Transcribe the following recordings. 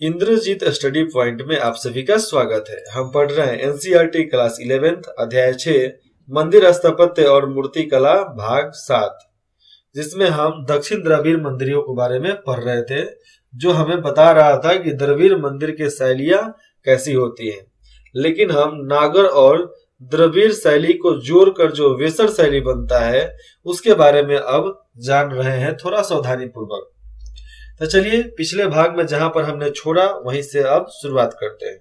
Indrajit study point में आप सभी का स्वागत है। हम पढ़ रहे हैं एनसीईआरटी क्लास 11th अध्याय 6 मंदिर स्थापत्य और मूर्ति कला भाग 7, जिसमें हम दक्षिण द्रविड़ मंदिरों के बारे में पढ़ रहे थे, जो हमें बता रहा था कि द्रविड़ मंदिर की शैलियां कैसी होती हैं। लेकिन हम नागर और द्रविड़ शैली को जोड़कर जो वेसर शैली बनता है उसके बारे में अब जान रहे हैं, थोड़ा सावधानी पूर्वक। तो चलिए पिछले भाग में जहां पर हमने छोड़ा वहीं से अब शुरुआत करते हैं।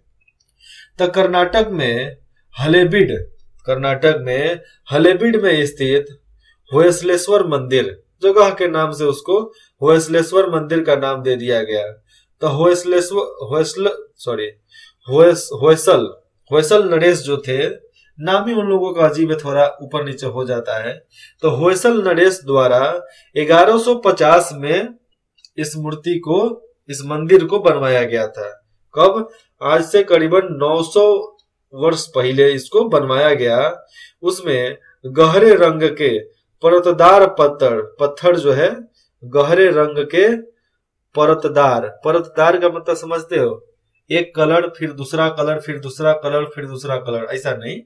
तो कर्नाटक में हलेबीड में स्थित होयसलेश्वर मंदिर, जगह के नाम से उसको होयसलेश्वर मंदिर का नाम दे दिया गया। तो होयसल नरेश जो थे, नाम ही उन लोगों का अजीब है, थोड़ा ऊपर नीचे हो जाता है। तो होयसल नरेश द्वारा 1150 में इस मंदिर को बनवाया गया था। कब? आज से करीबन 900 वर्ष पहले इसको बनवाया गया। उसमें गहरे रंग के परतदार पत्थर जो है, गहरे रंग के परतदार का मतलब समझते हो? एक कलर, फिर दूसरा कलर, फिर दूसरा कलर, फिर दूसरा कलर, ऐसा नहीं।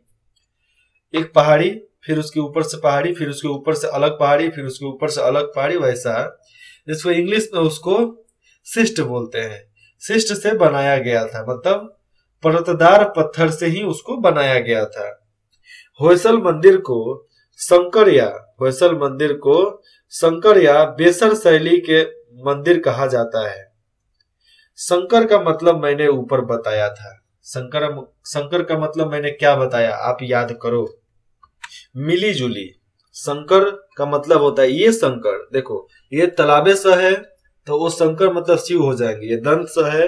एक पहाड़ी, फिर उसके ऊपर से पहाड़ी, फिर उसके ऊपर से अलग पहाड़ी, फिर उसके ऊपर से अलग पहाड़ी, वैसा, जिसको इंग्लिश में उसको शिस्ट बोलते हैं। शिस्ट से बनाया गया था, मतलब परतदार पत्थर से ही उसको बनाया गया था। होयसल मंदिर को शंकर या बेसर शैली के मंदिर कहा जाता है। शंकर का मतलब मैंने ऊपर बताया था। शंकर का मतलब मैंने क्या बताया, आप याद करो। मिली जुली। शंकर का मतलब होता है, ये शंकर देखो, ये तलाबे स है तो वो शंकर मतलब शिव हो जाएंगे। ये दंत स है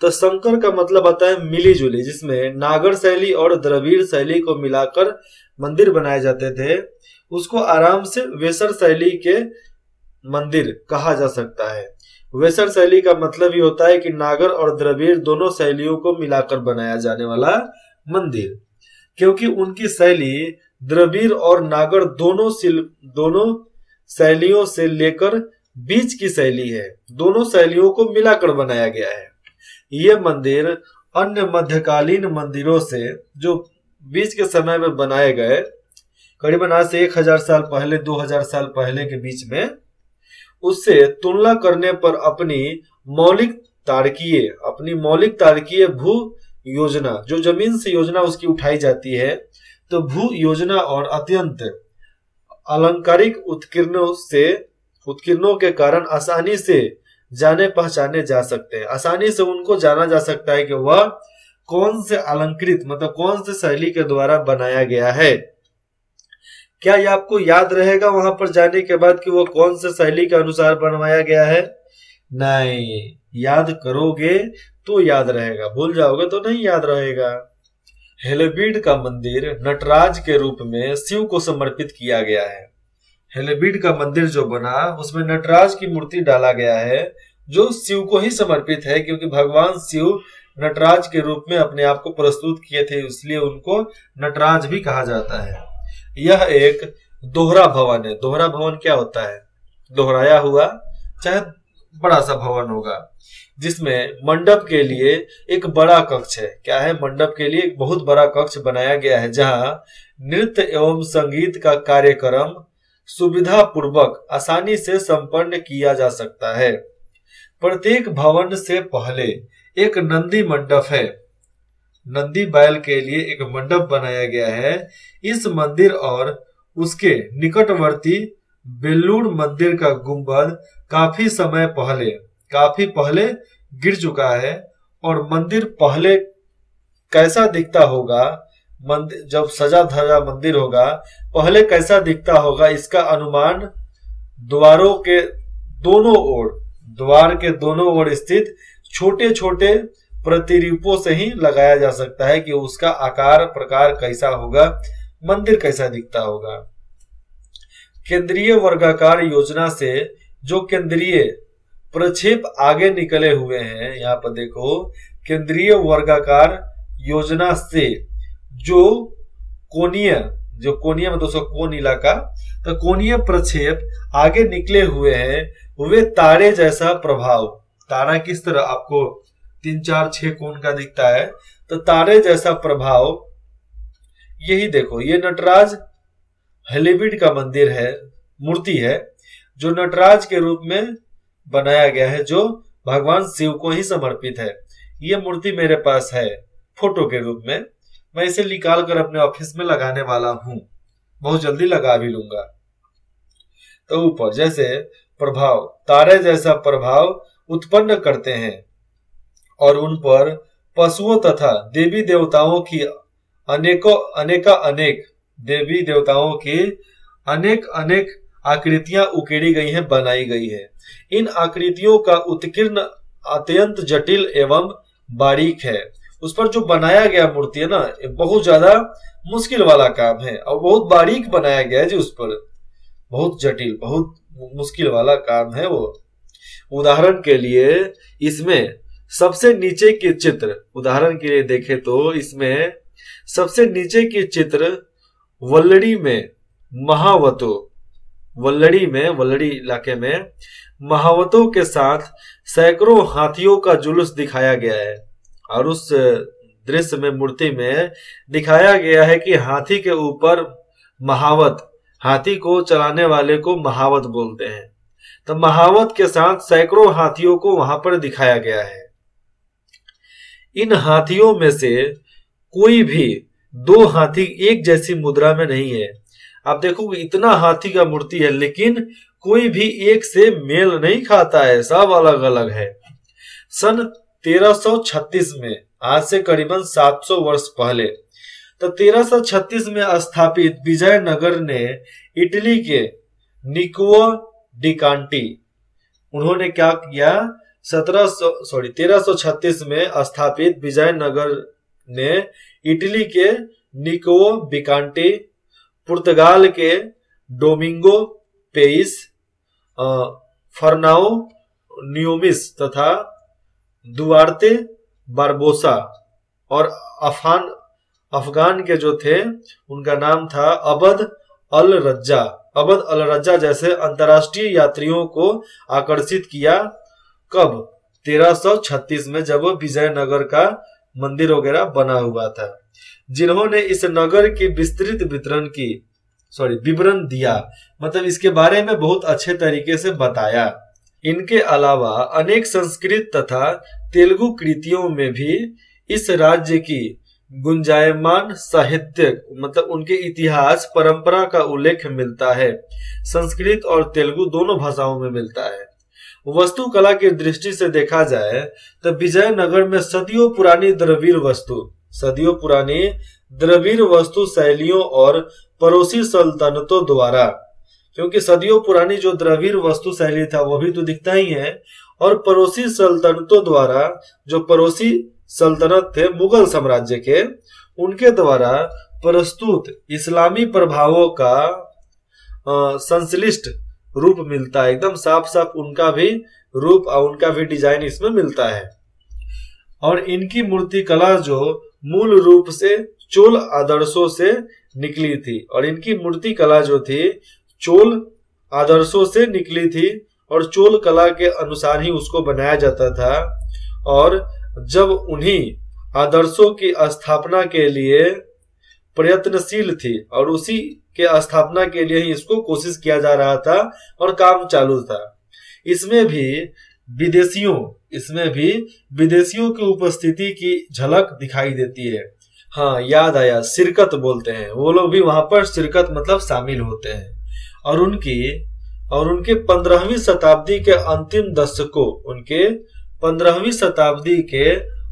तो शंकर का मतलब आता है मिली जुली, जिसमें नागर शैली और द्रविड़ शैली को मिलाकर मंदिर बनाए जाते थे। उसको आराम से वेसर शैली के मंदिर कहा जा सकता है। वेसर शैली का मतलब ये होता है कि नागर और द्रविड़ दोनों शैलियों को मिलाकर बनाया जाने वाला मंदिर, क्योंकि उनकी शैली द्रविड़ और नागर दोनों शैलियों से लेकर बीच की शैली है। दोनों शैलियों को मिलाकर बनाया गया है। ये मंदिर अन्य मध्यकालीन मंदिरों से जो बीच के समय में बनाए गए, करीबन आज से 1000 साल पहले, 2000 साल पहले के बीच में, उससे तुलना करने पर अपनी मौलिक तारकीय भू योजना, जो जमीन से योजना उसकी उठाई जाती है, तो भू योजना और अत्यंत अलंकारिक उत्कीर्णों के कारण आसानी से जाने पहचाने जा सकते हैं। आसानी से उनको जाना जा सकता है कि वह कौन से अलंकृत, मतलब कौन से शैली के द्वारा बनाया गया है। क्या ये आपको याद रहेगा वहां पर जाने के बाद कि वो कौन से शैली के अनुसार बनवाया गया है? नहीं, याद करोगे तो याद रहेगा, भूल जाओगे तो नहीं याद रहेगा। हलेबीड का मंदिर नटराज के रूप में शिव को समर्पित किया गया है। हलेबीड का मंदिर जो बना उसमें नटराज की मूर्ति डाला गया है, जो शिव को ही समर्पित है, क्योंकि भगवान शिव नटराज के रूप में अपने आप को प्रस्तुत किए थे, इसलिए उनको नटराज भी कहा जाता है। यह एक दोहरा भवन है। दोहरा भवन क्या होता है? दोहराया हुआ, चाहे बड़ा सा भवन होगा, जिसमें मंडप के लिए एक बड़ा कक्ष है। क्या है? मंडप के लिए एक बहुत बड़ा कक्ष बनाया गया है, जहां नृत्य एवं संगीत का कार्यक्रम सुविधा पूर्वक आसानी से संपन्न किया जा सकता है। प्रत्येक भवन से पहले एक नंदी मंडप है। नंदी बैल के लिए एक मंडप बनाया गया है। इस मंदिर और उसके निकटवर्ती बेल्लूर मंदिर का गुंबद काफी पहले गिर चुका है, और मंदिर पहले कैसा दिखता होगा, मंदिर जब सजा धजा मंदिर होगा, पहले कैसा दिखता होगा, इसका अनुमान द्वार के दोनों ओर स्थित छोटे छोटे प्रतिरूपों से ही लगाया जा सकता है कि उसका आकार प्रकार कैसा होगा, मंदिर कैसा दिखता होगा। केंद्रीय वर्गाकार योजना से जो केंद्रीय प्रक्षेप आगे निकले हुए हैं, यहाँ पर देखो, केंद्रीय वर्गाकार योजना से जो कोणीय में दोस्तों कोण इलाका, तो कोणीय प्रक्षेप आगे निकले हुए हैं, वे तारे जैसा प्रभाव, तारा किस तरह आपको 3 4 6 कोण का दिखता है। तो तारे जैसा प्रभाव, यही देखो, ये नटराज हेलीबिड का मंदिर है, मूर्ति है, जो नटराज के रूप में बनाया गया है, जो भगवान शिव को ही समर्पित है। ये मूर्ति मेरे पास है फोटो के रूप में, मैं इसे निकाल कर अपने ऑफिस में लगाने वाला हूं, बहुत जल्दी लगा भी लूंगा। तो ऊपर जैसे प्रभाव, तारे जैसा प्रभाव उत्पन्न करते हैं और उन पर पशुओं तथा देवी देवताओं की अनेक देवी देवताओं की अनेक अनेक आकृतियां उकेरी गई हैं, बनाई गई है। इन आकृतियों का उत्कीर्ण अत्यंत जटिल एवं बारीक है। उस पर जो बनाया गया मूर्ति है ना, बहुत ज्यादा मुश्किल वाला काम है और बहुत बारीक बनाया गया है जी, उस पर बहुत जटिल, बहुत मुश्किल वाला काम है वो। उदाहरण के लिए इसमें सबसे नीचे के चित्र, उदाहरण के लिए देखें तो इसमें सबसे नीचे के चित्र वल्लड़ी में महावतों, वल्लड़ी इलाके में महावतों के साथ सैकड़ों हाथियों का जुलूस दिखाया गया है। और उस दृश्य में, मूर्ति में दिखाया गया है कि हाथी के ऊपर महावत, हाथी को चलाने वाले को महावत बोलते हैं, तो महावत के साथ सैकड़ों हाथियों को वहां पर दिखाया गया है। इन हाथियों में से कोई भी 2 हाथी एक जैसी मुद्रा में नहीं है। आप देखो इतना हाथी का मूर्ति है, लेकिन कोई भी एक से मेल नहीं खाता है, सब अलग अलग है। सन 1336 में, आज से करीबन 700 वर्ष पहले, तो 1336 में स्थापित विजयनगर ने इटली के निकोला डी कांटी, उन्होंने क्या किया, 1336 में स्थापित विजयनगर ने इटली के निकोला डी कांटी, पुर्तगाल के डोमिंगो पेइस, फर्नाओ न्यूमिस तथा दुआर्ते बारबोसा और अफगान के जो थे उनका नाम था अबद अल रज्जा जैसे अंतर्राष्ट्रीय यात्रियों को आकर्षित किया। कब? 1336 में, जब विजयनगर का मंदिर वगैरह बना हुआ था, जिन्होंने इस नगर की विस्तृत विवरण दिया, मतलब इसके बारे में बहुत अच्छे तरीके से बताया। इनके अलावा अनेक संस्कृत तथा तेलुगु कृतियों में भी इस राज्य की गुंजायमान साहित्य, मतलब उनके इतिहास परंपरा का उल्लेख मिलता है। संस्कृत और तेलुगु दोनों भाषाओं में मिलता है। वास्तुकला की दृष्टि से देखा जाए तो विजयनगर में सदियों पुरानी द्रविड़ वस्तु शैलियों और पड़ोसी सल्तनतों द्वारा, क्योंकि सदियों पुरानी जो द्रविड़ वस्तु शैली था वो भी तो दिखता ही है, और पड़ोसी सल्तनतों द्वारा, जो पड़ोसी सल्तनत थे मुगल साम्राज्य के, उनके द्वारा प्रस्तुत इस्लामी प्रभावों का संश्लिष्ट रूप मिलता है। एकदम साफ साफ उनका भी रूप और उनका भी डिजाइन इसमें मिलता है। और इनकी मूर्ति कला जो मूल रूप से चोल आदर्शों से निकली थी, और इनकी मूर्ति कला जो थी चोल आदर्शों से निकली थी, और चोल कला के अनुसार ही उसको बनाया जाता था। और जब उन्हीं आदर्शों की स्थापना के लिए प्रयत्नशील थी, और उसी के स्थापना के लिए ही इसको कोशिश किया जा रहा था और काम चालू था। इसमें भी विदेशियों की उपस्थिति की झलक दिखाई देती है। हाँ, याद आया, शिरकत बोलते हैं, वो लोग भी वहां पर शिरकत मतलब शामिल होते हैं। और उनके 15वीं शताब्दी के अंतिम दशकों, उनके 15वीं शताब्दी के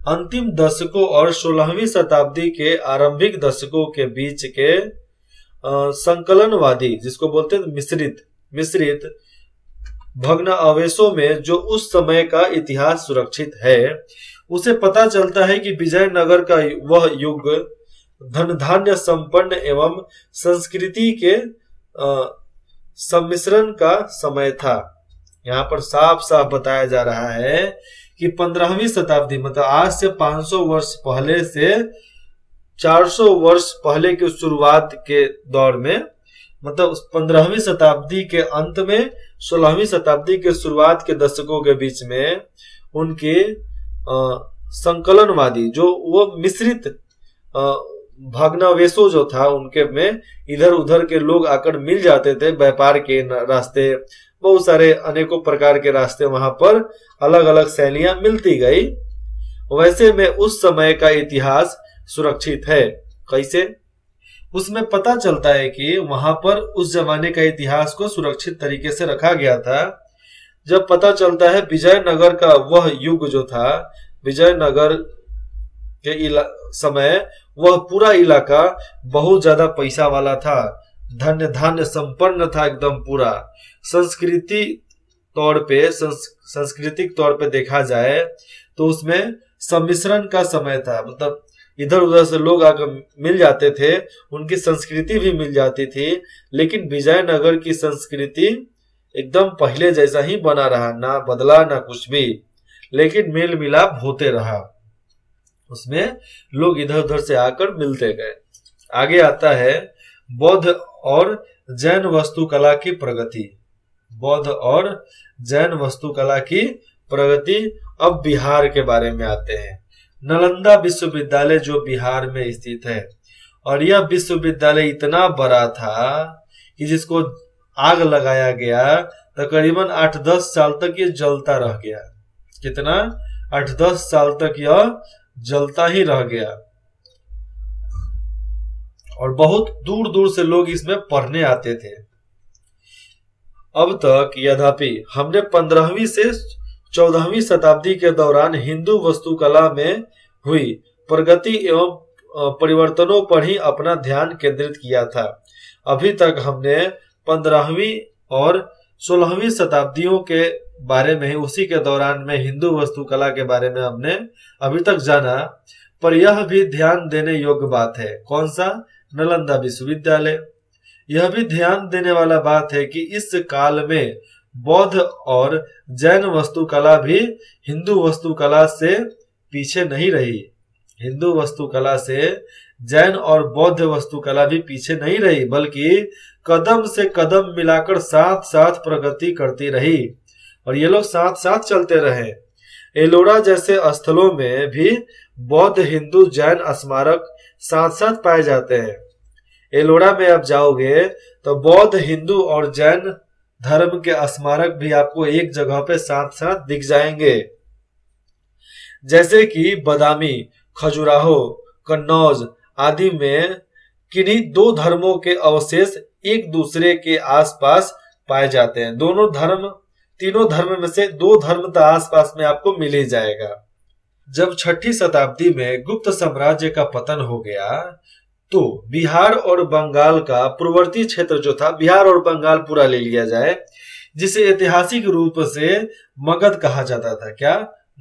अंतिम दशकों और 16वीं शताब्दी के आरंभिक दशकों के बीच के संकलनवादी, जिसको बोलते हैं मिश्रित भग्नावशेषों में जो उस समय का इतिहास सुरक्षित है, उसे पता चलता है कि विजयनगर का वह युग धन धान्य संपन्न एवं संस्कृति के सम्मिश्रण का समय था। यहाँ पर साफ साफ बताया जा रहा है कि 15वीं शताब्दी, मतलब आज से 500 वर्ष पहले से 400 वर्ष पहले की शुरुआत के दौर में, मतलब 15वीं शताब्दी के अंत में 16वीं शताब्दी के शुरुआत के दशकों के बीच में उनके संकलनवादी, जो वो मिश्रित भग्नावशेषों जो था उनके में इधर उधर के लोग आकर मिल जाते थे। व्यापार के रास्ते, बहुत सारे अनेकों प्रकार के रास्ते वहां पर अलग अलग शैलियां मिलती गई। वैसे में उस समय का इतिहास सुरक्षित है। कैसे? उसमें पता चलता है कि वहां पर उस जमाने का इतिहास को सुरक्षित तरीके से रखा गया था। जब पता चलता है विजयनगर का वह युग जो था, विजयनगर के समय वह पूरा इलाका बहुत ज्यादा पैसा वाला था, धन्य धान्य संपन्न था एकदम पूरा। सांस्कृतिक तौर पे देखा जाए तो उसमें सम्मिश्रण का समय था, मतलब इधर उधर से लोग आकर मिल जाते थे, उनकी संस्कृति भी मिल जाती थी। लेकिन विजयनगर की संस्कृति एकदम पहले जैसा ही बना रहा, ना बदला ना कुछ भी, लेकिन मेल मिलाप होते रहा। उसमें लोग इधर उधर से आकर मिलते गए। आगे आता है बौद्ध और जैन वास्तुकला की प्रगति। बौद्ध और जैन वास्तुकला की प्रगति। अब बिहार के बारे में आते हैं। नालंदा विश्वविद्यालय जो बिहार में स्थित है, और यह विश्वविद्यालय इतना बड़ा था कि जिसको आग लगाया गया तकरीबन 8-10 साल तक ये जलता रह गया। कितना? 8-10 साल तक यह जलता ही रह गया, और बहुत दूर दूर से लोग इसमें पढ़ने आते थे। अब तक यद्यपि हमने 15वीं से 14वीं शताब्दी के दौरान हिंदू वास्तुकला में हुई प्रगति एवं परिवर्तनों पर ही अपना ध्यान केंद्रित किया था। अभी तक हमने 15वीं और 16वीं शताब्दियों के बारे में, उसी के दौरान में हिंदू वास्तुकला के बारे में हमने अभी तक जाना। पर यह भी ध्यान देने योग्य बात है। कौन सा? नालंदा विश्वविद्यालय। यह भी ध्यान देने वाला बात है कि इस काल में बौद्ध और जैन वास्तुकला भी हिंदू वास्तुकला से पीछे नहीं रही। हिंदू वास्तुकला से जैन और बौद्ध वास्तुकला भी पीछे नहीं रही, बल्कि कदम से कदम मिलाकर साथ साथ प्रगति करती रही, और ये लोग साथ साथ चलते रहे। एलोरा जैसे स्थलों में भी बौद्ध हिंदू जैन स्मारक साथ साथ पाए जाते हैं। एलोरा में आप जाओगे तो बौद्ध हिंदू और जैन धर्म के स्मारक भी आपको एक जगह पे साथ साथ दिख जाएंगे, जैसे कि बदामी, खजुराहो, कन्नौज आदि में किन्हीं दो धर्मों के अवशेष एक दूसरे के आसपास पाए जाते हैं। तीनों धर्म में से 2 धर्म तो आसपास में आपको मिल ही जाएगा। जब 6ठी शताब्दी में गुप्त साम्राज्य का पतन हो गया तो बिहार और बंगाल का पूर्ववर्ती क्षेत्र जो था, बिहार और बंगाल पूरा ले लिया जाए, जिसे ऐतिहासिक रूप से मगध कहा जाता था। क्या?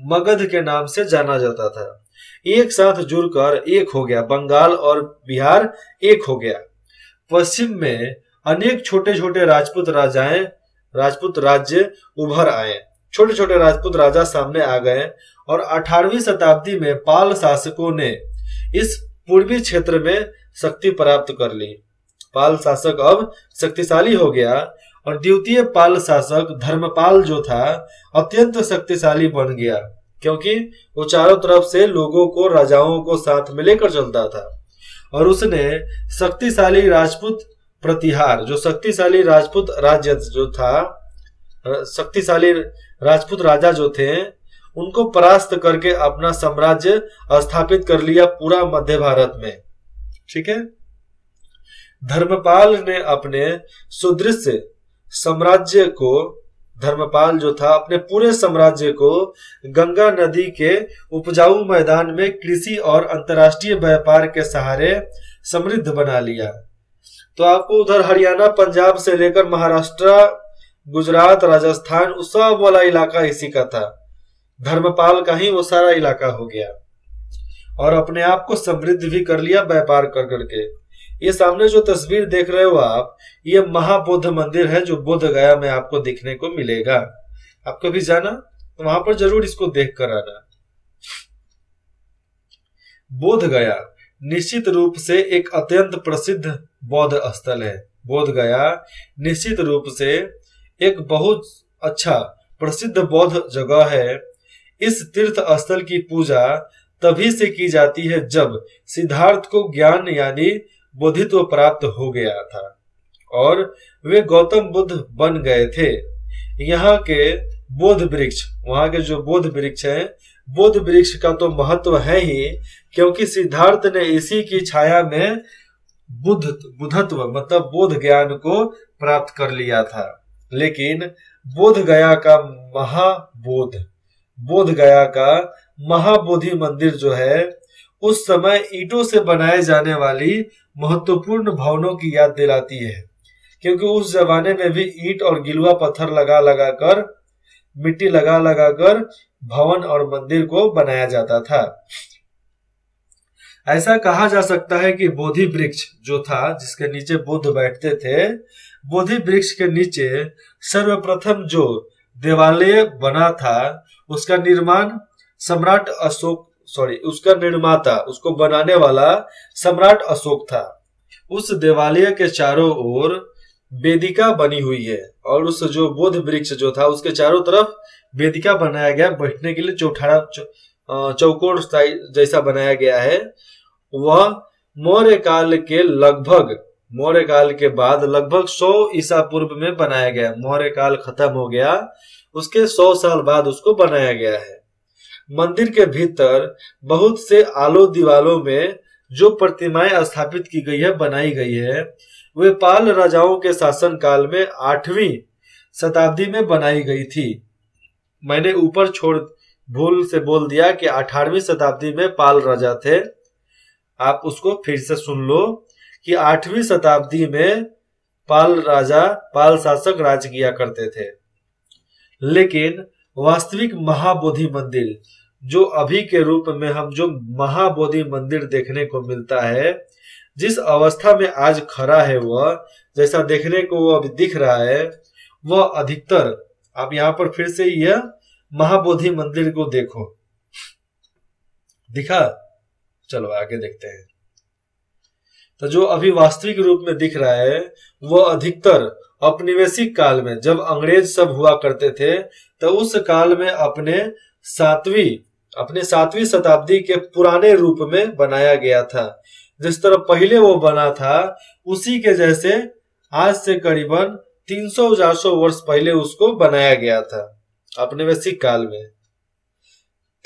मगध के नाम से जाना जाता था। एक साथ जुड़कर एक हो गया, बंगाल और बिहार एक हो गया। पश्चिम में अनेक छोटे छोटे राजपूत राज्य उभर आए, छोटे छोटे राजपूत राजा सामने आ गए, और 18वीं शताब्दी में पाल शासकों ने इस पूर्वी क्षेत्र में शक्ति प्राप्त कर ली। पाल शासक अब शक्तिशाली हो गया, और द्वितीय पाल शासक धर्मपाल जो था अत्यंत शक्तिशाली बन गया, क्योंकि वो चारों तरफ से लोगों को, राजाओं को साथ में लेकर चलता था। और उसने शक्तिशाली राजपूत प्रतिहार, जो शक्तिशाली राजपूत राज्य जो था, शक्तिशाली राजपूत राजा जो थे, उनको परास्त करके अपना साम्राज्य स्थापित कर लिया पूरा मध्य भारत में। ठीक है। धर्मपाल ने अपने सुदृढ़ साम्राज्य को, धर्मपाल जो था अपने पूरे साम्राज्य को गंगा नदी के उपजाऊ मैदान में कृषि और अंतर्राष्ट्रीय व्यापार के सहारे समृद्ध बना लिया। तो आपको उधर हरियाणा, पंजाब से लेकर महाराष्ट्र, गुजरात, राजस्थान, उस सब वाला इलाका इसी का था। धर्मपाल का ही वो सारा इलाका हो गया, और अपने आप को समृद्ध भी कर लिया व्यापार कर करके। ये सामने जो तस्वीर देख रहे हो आप, ये महाबौद्ध मंदिर है जो बोध गया में आपको देखने को मिलेगा। आप कभी जाना तो वहां पर जरूर इसको देख कर आना। बोध गया निश्चित रूप से एक अत्यंत प्रसिद्ध बौद्ध स्थल है। बोध गया निश्चित रूप से एक बहुत अच्छा प्रसिद्ध बौद्ध जगह है। इस तीर्थ स्थल की पूजा तभी से की जाती है जब सिद्धार्थ को ज्ञान यानी बोधित्व प्राप्त हो गया था और वे गौतम बुद्ध बन गए थे। यहाँ के बोध वृक्ष, वहां के जो बोध वृक्ष है, बोध वृक्ष का तो महत्व है ही, क्योंकि सिद्धार्थ ने इसी की छाया में बुद्धत्व मतलब बोध ज्ञान को प्राप्त कर लिया था। लेकिन बोध गया का महाबोधि मंदिर जो है, उस समय ईंटों से बनाए जाने वाली महत्वपूर्ण भवनों की याद दिलाती है, क्योंकि उस जमाने में भी ईंट और गिलुआ पत्थर मिट्टी लगा लगा कर भवन और मंदिर को बनाया जाता था। ऐसा कहा जा सकता है कि बोधि वृक्ष जो था, जिसके नीचे बुद्ध बैठते थे, बोधि वृक्ष के नीचे सर्वप्रथम जो देवालय बना था उसका निर्माता, उसको बनाने वाला सम्राट अशोक था। उस देवालय के चारों ओर वेदिका बनी हुई है और उस जो बोध वृक्ष जो था उसके चारों तरफ वेदिका बनाया गया, बैठने के लिए चौकोर जैसा बनाया गया है। वह मौर्य काल के बाद लगभग 100 ईसा पूर्व में बनाया गया। मौर्य काल खत्म हो गया, उसके 100 साल बाद उसको बनाया गया है। मंदिर के भीतर बहुत से आलो दीवालों में जो प्रतिमाएं स्थापित की गई है, बनाई गई है, वे पाल राजाओं के शासन काल में 8वीं शताब्दी में बनाई गई थी। मैंने ऊपर भूल से बोल दिया कि 18वीं शताब्दी में पाल राजा थे। आप उसको फिर से सुन लो कि 8वीं शताब्दी में पाल शासक राज किया करते थे। लेकिन वास्तविक महाबोधि मंदिर जो अभी के रूप में हम जो महाबोधि मंदिर देखने को मिलता है, जिस अवस्था में आज खड़ा है, वह जैसा देखने को वो अभी दिख रहा है, वह अधिकतर, आप यहाँ पर फिर से यह महाबोधि मंदिर को देखो, दिखा? चलो आगे देखते हैं। तो जो अभी वास्तविक रूप में दिख रहा है वह अधिकतर औपनिवेशिक काल में, जब अंग्रेज सब हुआ करते थे, तो उस काल में अपने सातवीं शताब्दी के पुराने रूप में बनाया गया था। जिस तरह पहले वो बना था उसी के जैसे आज से करीबन 300-400 वर्ष पहले उसको बनाया गया था। औपनिवेशिक काल में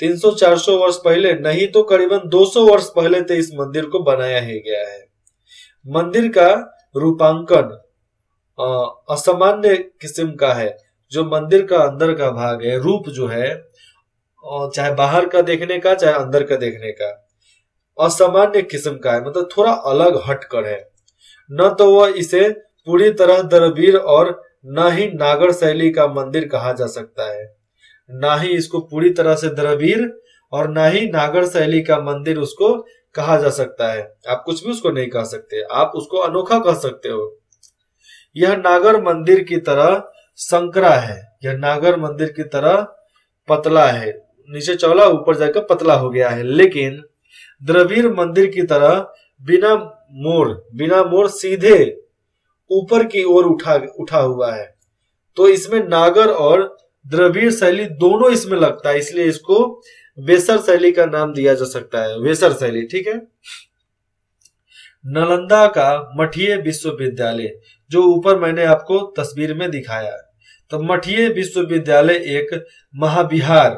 300-400 वर्ष पहले नहीं तो करीबन 200 वर्ष पहले तो इस मंदिर को बनाया ही गया है। मंदिर का रूपांकन असामान्य किस्म का है। जो मंदिर का अंदर का भाग है, रूप जो है, चाहे बाहर का देखने का चाहे अंदर का देखने का, असामान्य किस्म का है, मतलब थोड़ा अलग हटकर है। न तो वह इसे पूरी तरह दरबीर और न ही नागर शैली का मंदिर कहा जा सकता है, ना ही इसको पूरी तरह से द्रविड़ और ना ही नागर शैली का मंदिर उसको कहा जा सकता है। आप कुछ भी उसको नहीं कह सकते, आप उसको अनोखा कह सकते हो। यह नागर मंदिर की तरह संकरा है, यह नागर मंदिर की तरह पतला है, नीचे चौड़ा ऊपर जाकर पतला हो गया है। लेकिन द्रविड़ मंदिर की तरह बिना मोड़ सीधे ऊपर की ओर उठा हुआ है। तो इसमें नागर और द्रविड़ शैली दोनों इसमें लगता है, इसलिए इसको वेसर शैली का नाम दिया जा सकता है, वेसर शैली। ठीक है। नालंदा का मठिया विश्वविद्यालय जो ऊपर मैंने आपको तस्वीर में दिखाया, तो मठिया विश्वविद्यालय एक महाविहार,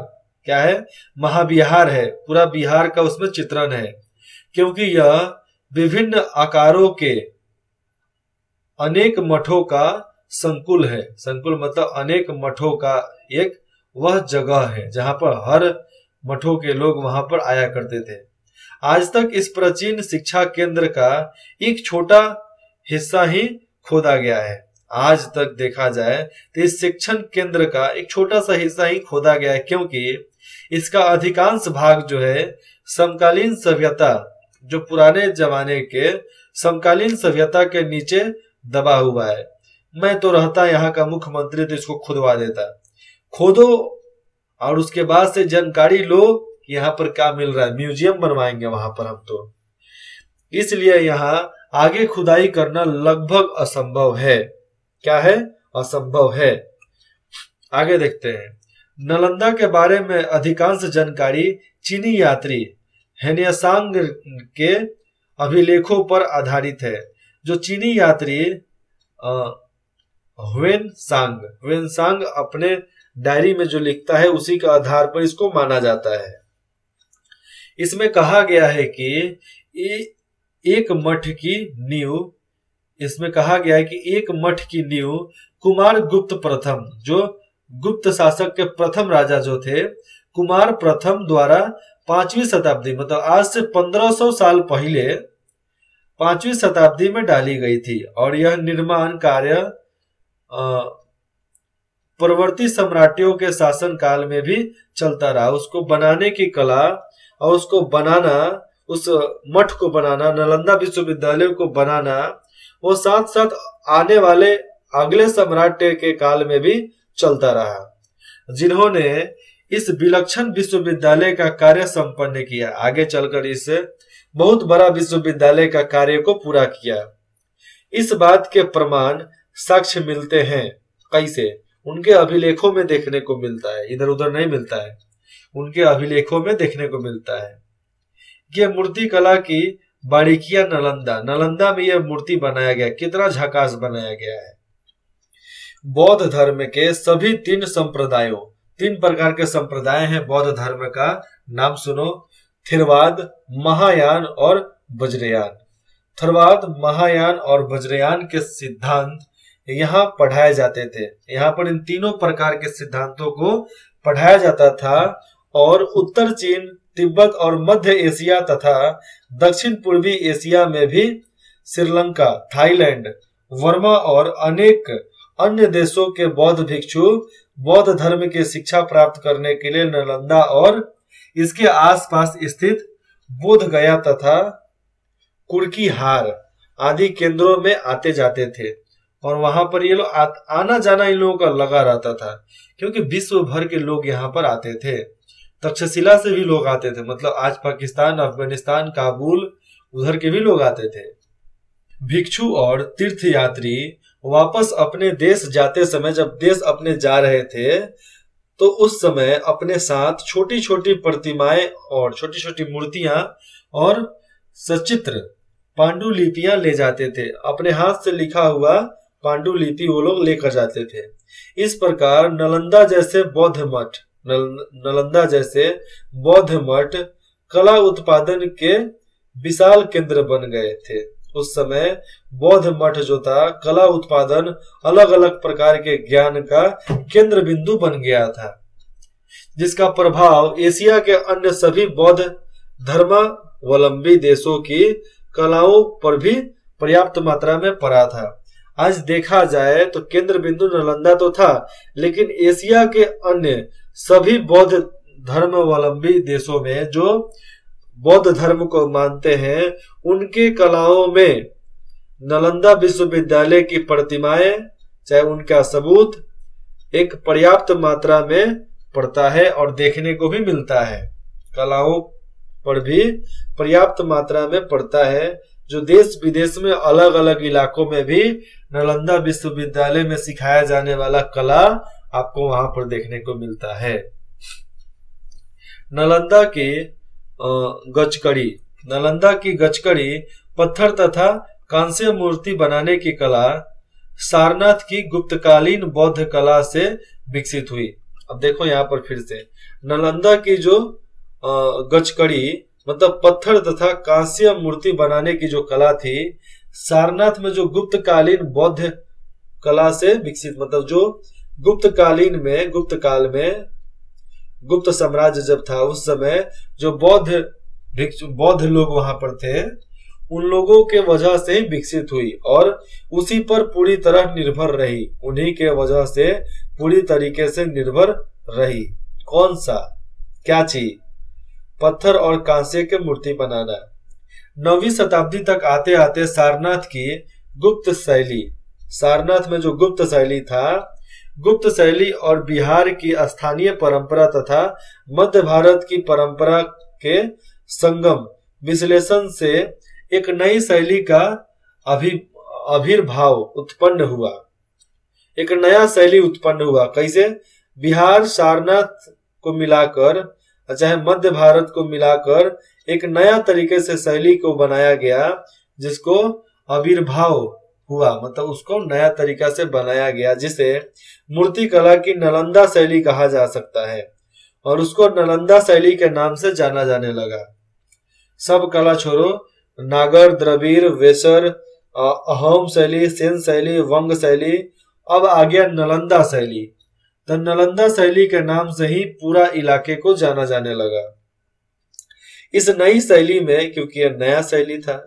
क्या है? महाविहार है। पूरा बिहार का उसमें चित्रण है, क्योंकि यह विभिन्न आकारों के अनेक मठों का संकुल है। संकुल मतलब अनेक मठों का एक वह जगह है जहां पर हर मठों के लोग वहां पर आया करते थे। आज तक इस प्राचीन शिक्षा केंद्र का एक छोटा हिस्सा ही खोदा गया है। आज तक देखा जाए तो इस शिक्षण केंद्र का एक छोटा सा हिस्सा ही खोदा गया है, क्योंकि इसका अधिकांश भाग जो है समकालीन सभ्यता, जो पुराने जमाने के समकालीन सभ्यता के नीचे दबा हुआ है। मैं तो रहता यहाँ का मुख्यमंत्री तो इसको खुदवा देता। खोदो और उसके बाद से जानकारी लो कि यहाँ पर क्या मिल रहा है, म्यूजियम बनवाएंगे वहां पर हम तो। इसलिए यहाँ आगे खुदाई करना लगभग असंभव है। क्या है? असंभव है। आगे देखते हैं। नालंदा के बारे में अधिकांश जानकारी चीनी यात्री हेनियासांग के अभिलेखों पर आधारित है। जो चीनी यात्री ह्वेनसांग अपने डायरी में जो लिखता है उसी के आधार पर इसको माना जाता है। इसमें कहा गया है कि एक मठ की नींव कुमार गुप्त प्रथम, जो गुप्त शासक के प्रथम राजा जो थे कुमार प्रथम द्वारा 5वीं शताब्दी मतलब आज से 1500 साल पहले 5वीं शताब्दी में डाली गई थी। और यह निर्माण कार्य परवर्ती सम्राटियों के शासन काल में भी चलता रहा। उसको बनाने की कला और उसको बनाना, उस मठ को बनाना, नालंदा विश्वविद्यालय को बनाना, वो साथ साथ आने वाले अगले सम्राट के काल में भी चलता रहा, जिन्होंने इस विलक्षण विश्वविद्यालय का कार्य संपन्न किया। आगे चलकर इस बहुत बड़ा विश्वविद्यालय का कार्य को पूरा किया। इस बात के प्रमाण साक्ष्य मिलते हैं कैसे? उनके अभिलेखों में देखने को मिलता है, इधर उधर नहीं मिलता है, उनके अभिलेखों में देखने को मिलता है। यह मूर्ति कला की बारीकियां नालंदा में यह मूर्ति बनाया गया, कितना झकास बनाया गया है। बौद्ध धर्म के सभी 3 प्रकार के संप्रदाय हैं बौद्ध धर्म का, नाम सुनो, थेरवाद, महायान और वज्रयान। थेरवाद, महायान और वज्रयान के सिद्धांत यहाँ पढ़ाए जाते थे। यहाँ पर इन तीनों प्रकार के सिद्धांतों को पढ़ाया जाता था और उत्तर चीन, तिब्बत और मध्य एशिया तथा दक्षिण पूर्वी एशिया में भी श्रीलंका, थाईलैंड, वर्मा और अनेक अन्य देशों के बौद्ध भिक्षु बौद्ध धर्म की शिक्षा प्राप्त करने के लिए नालंदा और इसके आसपास स्थित बोध गया तथा कुर्कीहार आदि केंद्रों में आते जाते थे। और वहां पर ये लोग आना जाना इन लोगों का लगा रहता था, क्योंकि विश्व भर के लोग यहाँ पर आते थे। तक्षशिला से भी लोग आते थे, मतलब आज पाकिस्तान, अफगानिस्तान, काबुल, उधर के भी लोग आते थे। भिक्षु और तीर्थयात्री वापस अपने देश जाते समय, जब देश अपने जा रहे थे, तो उस समय अपने साथ छोटी छोटी प्रतिमाएं और छोटी छोटी मूर्तियां और सचित्र पांडुलिपियां ले जाते थे। अपने हाथ से लिखा हुआ पांडुलिपि वो लोग लेकर जाते थे। इस प्रकार नालंदा जैसे बौद्ध मठ कला उत्पादन के विशाल केंद्र बन गए थे। उस समय बौद्ध मठ जो था कला उत्पादन, अलग अलग प्रकार के ज्ञान का केंद्र बिंदु बन गया था, जिसका प्रभाव एशिया के अन्य सभी बौद्ध धर्मावलंबी देशों की कलाओं पर भी पर्याप्त मात्रा में पड़ा था। आज देखा जाए तो केंद्र बिंदु नालंदा तो था, लेकिन एशिया के अन्य सभी बौद्ध धर्मावलंबी देशों में जो बौद्ध धर्म को मानते हैं, उनके कलाओं में नालंदा विश्वविद्यालय की प्रतिमाएं, चाहे उनका सबूत, एक पर्याप्त मात्रा में पड़ता है और देखने को भी मिलता है। कलाओं पर भी पर्याप्त मात्रा में पड़ता है, जो देश विदेश में अलग अलग इलाकों में भी नालंदा विश्वविद्यालय में सिखाया जाने वाला कला आपको वहां पर देखने को मिलता है। नालंदा की गजकड़ी पत्थर तथा कांस्य मूर्ति बनाने की कला सारनाथ की गुप्तकालीन बौद्ध कला से विकसित हुई। अब देखो यहाँ पर फिर से नालंदा की जो गजकड़ी मतलब पत्थर तथा कांस्य मूर्ति बनाने की जो कला थी, सारनाथ में जो गुप्तकालीन बौद्ध कला से विकसित, मतलब जो गुप्त काल में गुप्त साम्राज्य जब था, उस समय जो बौद्ध लोग वहां पर थे, उन लोगों के वजह से ही विकसित हुई और उसी पर पूरी तरह निर्भर रही। उन्हीं के वजह से पूरी तरीके से निर्भर रही। कौन सा, क्या चीज? पत्थर और कांसे के मूर्ति बनाना। 9वीं शताब्दी तक आते आते सारनाथ में जो गुप्त शैली था, गुप्त शैली और बिहार की स्थानीय परंपरा तथा मध्य भारत की परंपरा के संगम विश्लेषण से एक नई शैली का आविर्भाव उत्पन्न हुआ। एक नया शैली उत्पन्न हुआ। कैसे? बिहार सारनाथ को मिलाकर, चाहे मध्य भारत को मिलाकर एक नया तरीके से शैली को बनाया गया, जिसको आविर्भाव हुआ, मतलब उसको नया तरीका से बनाया गया, जिसे मूर्ति कला की नालंदा शैली कहा जा सकता है और उसको नालंदा शैली के नाम से जाना जाने लगा। सब कला छोड़ो, नागर, द्रविड़, वेसर, अहोम शैली, सेन शैली, वंग शैली, अब आ गया नालंदा शैली। तो नालंदा शैली के नाम से ही पूरा इलाके को जाना जाने लगा। इस नई शैली में, क्योंकि यह नया शैली था,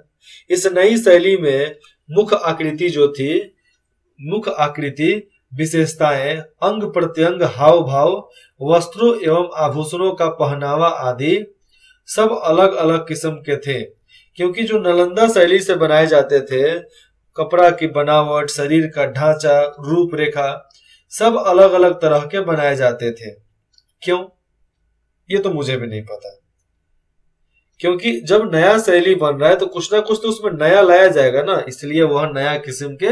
इस नई शैली में मुख्य आकृति जो थी, मुख्य आकृति, विशेषताएं, अंग प्रत्यंग, हाव भाव, वस्त्रों एवं आभूषणों का पहनावा आदि सब अलग अलग किस्म के थे। क्योंकि जो नालंदा शैली से बनाए जाते थे, कपड़ा की बनावट, शरीर का ढांचा, रूपरेखा, सब अलग अलग तरह के बनाए जाते थे। क्यों? ये तो मुझे भी नहीं पता। क्योंकि जब नया शैली बन रहा है तो कुछ ना कुछ तो उसमें नया लाया जाएगा ना, इसलिए वह नया किस्म के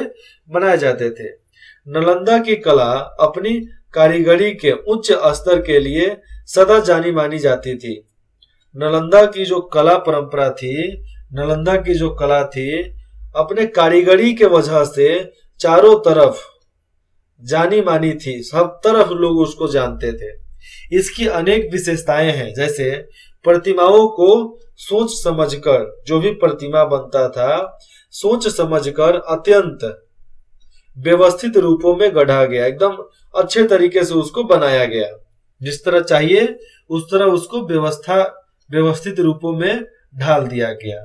बनाए जाते थे। नालंदा की कला अपनी कारीगरी के उच्च स्तर के लिए सदा जानी मानी जाती थी। नालंदा की जो कला परंपरा थी, नालंदा की जो कला थी, अपने कारीगरी के वजह से चारों तरफ जानी मानी थी, सब तरफ लोग उसको जानते थे। इसकी अनेक विशेषताएं हैं, जैसे प्रतिमाओं को सोच समझकर, जो भी प्रतिमा बनता था सोच समझकर अत्यंत व्यवस्थित रूपों में गढ़ा गया, एकदम अच्छे तरीके से उसको बनाया गया, जिस तरह चाहिए उस तरह उसको व्यवस्थित रूपों में ढाल दिया गया।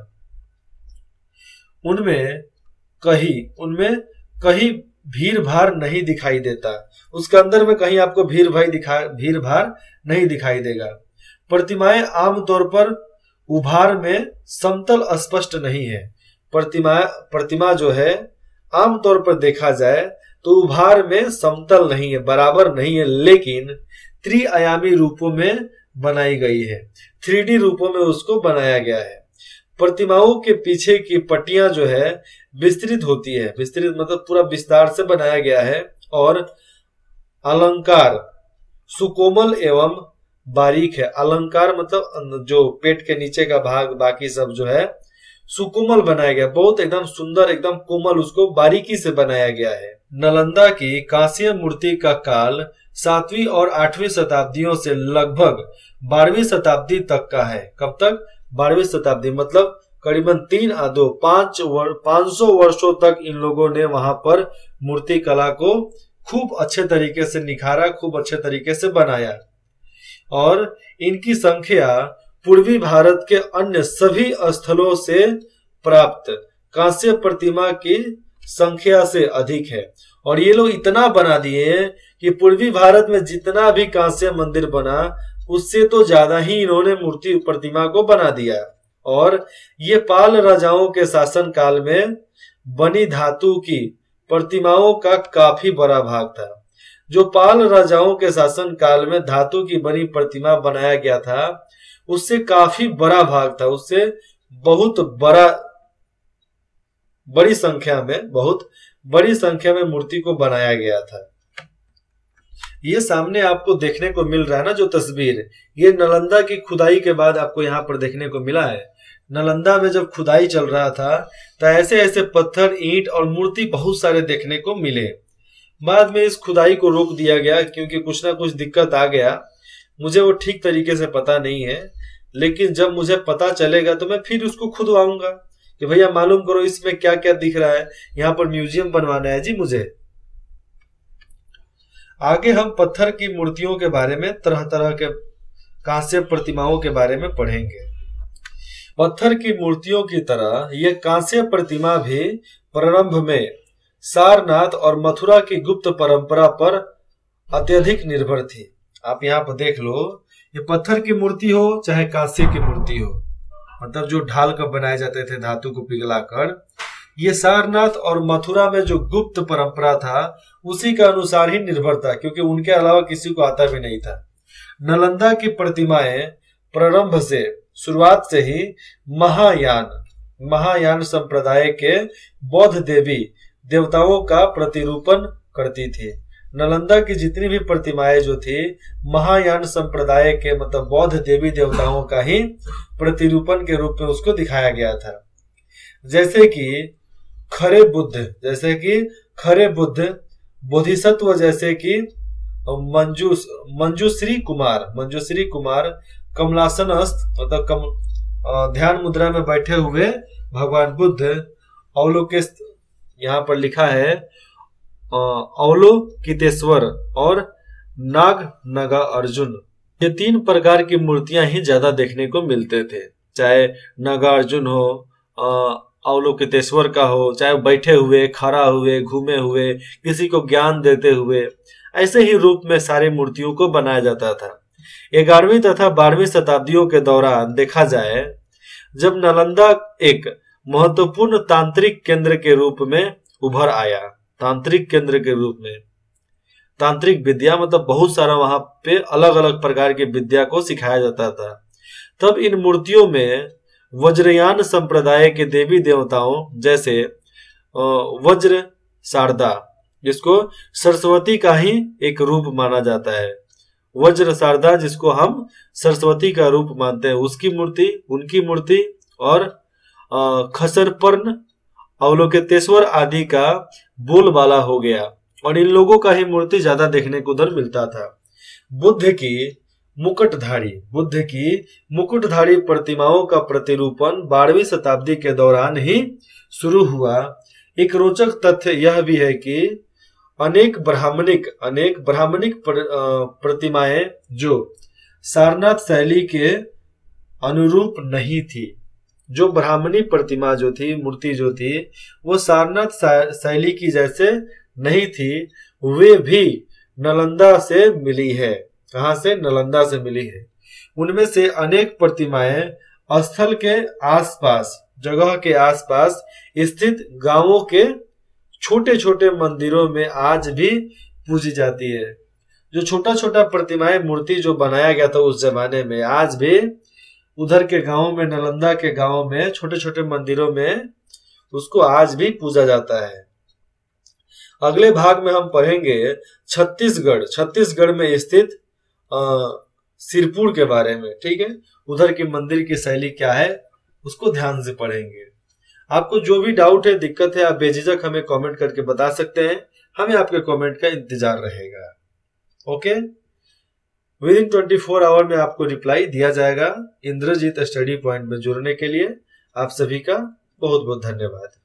उनमें कहीं भीड़ भाड़ नहीं दिखाई देता, उसके अंदर में कहीं आपको भीड़ भाड़ नहीं दिखाई देगा। प्रतिमाएं आमतौर पर उभार में समतल स्पष्ट नहीं है। प्रतिमा जो है आमतौर पर देखा जाए तो उभार में समतल नहीं है, बराबर नहीं है, लेकिन त्रिआयामी रूपों में बनाई गई है, 3D रूपों में उसको बनाया गया है। प्रतिमाओं के पीछे की पट्टियां जो है विस्तृत होती है, विस्तृत मतलब पूरा विस्तार से बनाया गया है, और अलंकार सुकोमल एवं बारीक है। अलंकार मतलब जो पेट के नीचे का भाग, बाकी सब जो है सुकोमल बनाया गया, बहुत एकदम सुंदर, एकदम कोमल, उसको बारीकी से बनाया गया है। नालंदा की कांस्य मूर्ति का काल 7वीं और 8वीं शताब्दियों से लगभग 12वीं शताब्दी तक का है। कब तक? 12वीं शताब्दी, मतलब करीबन 500 वर्षों तक इन लोगों ने वहां पर मूर्ति कला को खूब अच्छे तरीके से निखारा, खूब अच्छे तरीके से बनाया, और इनकी संख्या पूर्वी भारत के अन्य सभी स्थलों से प्राप्त कांस्य प्रतिमा की संख्या से अधिक है। और ये लोग इतना बना दिए कि पूर्वी भारत में जितना भी कांस्य मंदिर बना उससे तो ज्यादा ही इन्होंने मूर्ति प्रतिमा को बना दिया। और ये पाल राजाओं के शासन काल में बनी धातु की प्रतिमाओं का काफी बड़ा भाग था। जो पाल राजाओं के शासन काल में धातु की बनी प्रतिमा बनाया गया था उससे काफी बड़ा भाग था, उससे बहुत बड़ी संख्या में मूर्ति को बनाया गया था। ये सामने आपको देखने को मिल रहा है ना जो तस्वीर, ये नालंदा की खुदाई के बाद आपको यहाँ पर देखने को मिला है। नालंदा में जब खुदाई चल रहा था तो ऐसे ऐसे पत्थर, ईंट और मूर्ति बहुत सारे देखने को मिले। बाद में इस खुदाई को रोक दिया गया क्योंकि कुछ ना कुछ दिक्कत आ गया, मुझे वो ठीक तरीके से पता नहीं है, लेकिन जब मुझे पता चलेगा तो मैं फिर उसको खुदवाऊंगा कि भैया मालूम करो इसमें क्या क्या दिख रहा है, यहाँ पर म्यूजियम बनवाना है जी मुझे। आगे हम पत्थर की मूर्तियों के बारे में, तरह तरह के कांस्य प्रतिमाओं के बारे में पढ़ेंगे। पत्थर की मूर्तियों की तरह ये कांस्य प्रतिमा भी प्रारंभ में सारनाथ और मथुरा की गुप्त परंपरा पर अत्यधिक निर्भर थी। आप यहाँ पर देख लो, ये पत्थर की मूर्ति हो चाहे कांस्य की मूर्ति हो, मतलब जो ढाल कर बनाए जाते थे धातु को पिघलाकर, ये सारनाथ और मथुरा में जो गुप्त परंपरा था उसी के अनुसार ही निर्भर था, क्योंकि उनके अलावा किसी को आता भी नहीं था। नालंदा की प्रतिमाएं प्रारंभ से, शुरुआत से ही महायान संप्रदाय के बौद्ध देवी देवताओं का प्रतिरूपण करती थी। नालंदा की जितनी भी प्रतिमाएं जो थी महायान संप्रदाय के मतलब बौद्ध देवी देवताओं का ही प्रतिरूपण के रूप में उसको दिखाया गया था। जैसे कि खरे बुद्ध, बोधिसत्व जैसे कि मंजूश्री कुमार, कमलासनस्थ मतलब ध्यान मुद्रा में बैठे हुए भगवान बुद्ध, अवलोकेश यहाँ पर लिखा है अवलोकितेश्वर और नागा अर्जुन, ये 3 प्रकार की मूर्तियां ही ज्यादा देखने को मिलते थे। चाहे नागा अर्जुन हो, अवलोकितेश्वर का हो, चाहे बैठे हुए, खड़ा हुए, घूमे हुए, किसी को ज्ञान देते हुए, ऐसे ही रूप में सारी मूर्तियों को बनाया जाता था। 11वीं तथा 12वीं शताब्दियों के दौरान देखा जाए जब नालंदा एक महत्वपूर्ण तांत्रिक केंद्र के रूप में उभर आया, तांत्रिक विद्या मतलब बहुत सारा वहां पे अलग अलग प्रकार की विद्या को सिखाया जाता था। तब इन मूर्तियों में वज्रयान संप्रदाय के देवी देवताओं जैसे वज्र शारदा, जिसको सरस्वती का ही एक रूप माना जाता है, वज्र शारदा जिसको हम सरस्वती का रूप मानते हैं, उनकी मूर्ति और खसरपर्ण, अवलोकितेश्वर आदि का बोलबाला हो गया और इन लोगों का ही मूर्ति ज्यादा देखने को उधर मिलता था। बुद्ध की मुकुटधारी प्रतिमाओं का प्रतिरूपण 12वीं शताब्दी के दौरान ही शुरू हुआ। एक रोचक तथ्य यह भी है कि अनेक ब्राह्मणिक प्रतिमाएं जो सारनाथ शैली के अनुरूप नहीं थी, जो ब्राह्मणी प्रतिमा जो थी, मूर्ति जो थी, वो सारनाथ शैली की जैसे नहीं थी, वे भी नालंदा से मिली है। कहां से? नालंदा से मिली है। उनमें से अनेक प्रतिमाएं स्थल के आसपास, जगह के आसपास स्थित गांवों के छोटे छोटे मंदिरों में आज भी पूजी जाती है। जो छोटा छोटा प्रतिमाएं, मूर्ति जो बनाया गया था उस जमाने में, आज भी उधर के गांव में, नालंदा के गांव में, छोटे छोटे मंदिरों में उसको आज भी पूजा जाता है। अगले भाग में हम पढ़ेंगे छत्तीसगढ़ में स्थित सिरपुर के बारे में। ठीक है, उधर के मंदिर की शैली क्या है उसको ध्यान से पढ़ेंगे। आपको जो भी डाउट है, दिक्कत है, आप बेझिझक हमें कमेंट करके बता सकते हैं। हमें आपके कमेंट का इंतजार रहेगा। ओके, विदिन 24 आवर में आपको रिप्लाई दिया जाएगा। इंद्रजीत स्टडी पॉइंट में जुड़ने के लिए आप सभी का बहुत बहुत धन्यवाद।